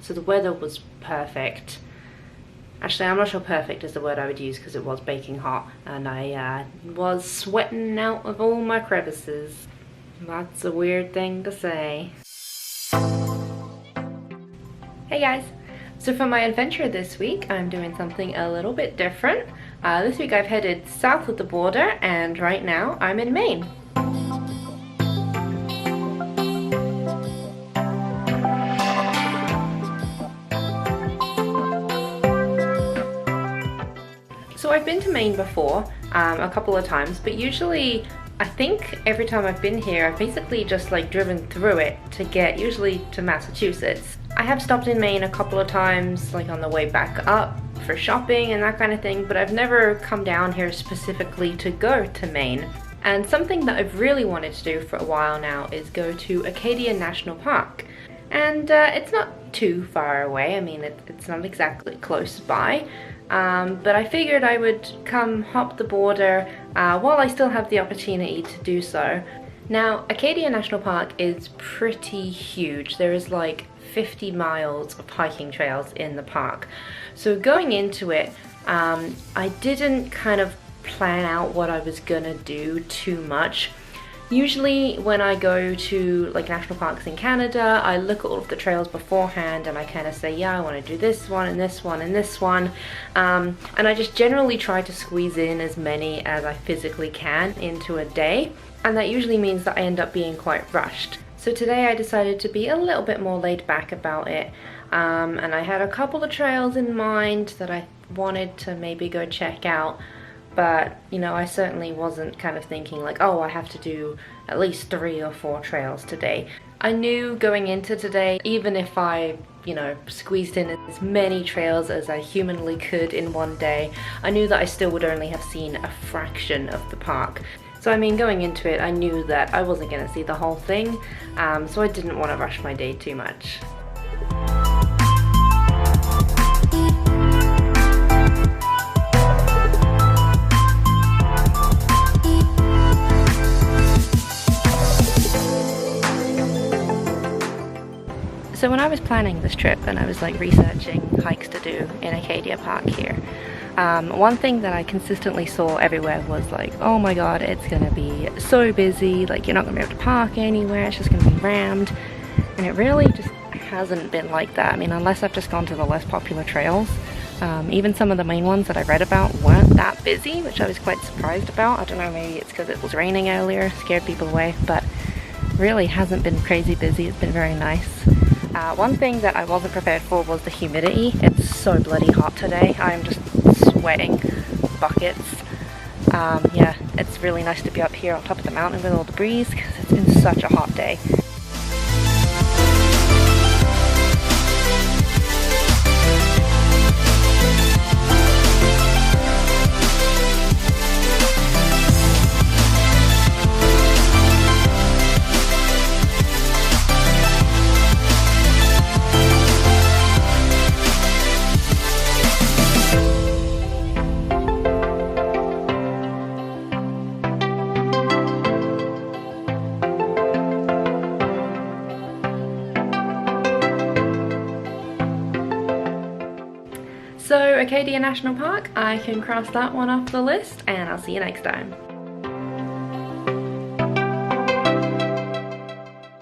so the weather was perfect. Actually, I'm not sure perfect is the word I would use because it was baking hot and I was sweating out of all my crevices. That's a weird thing to say. Hey guys! So for my adventure this week, I'm doing something a little bit different. This week I've headed south of the border and right now I'm in Maine. So I've been to Maine before, a couple of times, but usually I think every time I've been here I've basically just like driven through it to get usually to Massachusetts. I have stopped in Maine a couple of times, like on the way back up for shopping and that kind of thing, but I've never come down here specifically to go to Maine. And something that I've really wanted to do for a while now is go to Acadia National Park. And it's not too far away, I mean it's not exactly close by, but I figured I would come hop the border while I still have the opportunity to do so. Now, Acadia National Park is pretty huge. There is like 50 miles of hiking trails in the park. So going into it, I didn't kind of plan out what I was gonna do too much. Usually when I go to like national parks in Canada, I look at all of the trails beforehand and I kind of say, yeah, I want to do this one and this one and this one. And I just generally try to squeeze in as many as I physically can into a day. And that usually means that I end up being quite rushed. So today I decided to be a little bit more laid back about it. And I had a couple of trails in mind that I wanted to maybe go check out. But, you know, I certainly wasn't kind of thinking like, oh, I have to do at least 3 or 4 trails today. I knew going into today, even if I, you know, squeezed in as many trails as I humanly could in one day, I knew that I still would only have seen a fraction of the park. So I mean, going into it, I knew that I wasn't going to see the whole thing, so I didn't want to rush my day too much. So when I was planning this trip and I was like researching hikes to do in Acadia Park here, one thing that I consistently saw everywhere was like, oh my god, it's gonna be so busy, like you're not gonna be able to park anywhere, it's just gonna be rammed. And it really just hasn't been like that. I mean, unless I've just gone to the less popular trails. Even some of the main ones that I read about weren't that busy, which I was quite surprised about. I don't know, maybe it's because it was raining earlier, scared people away, but really hasn't been crazy busy. It's been very nice. One thing that I wasn't prepared for was the humidity. It's so bloody hot today. I'm just sweating buckets. Yeah, it's really nice to be up here on top of the mountain with all the breeze because it's been such a hot day. So Acadia National Park, I can cross that one off the list and I'll see you next time.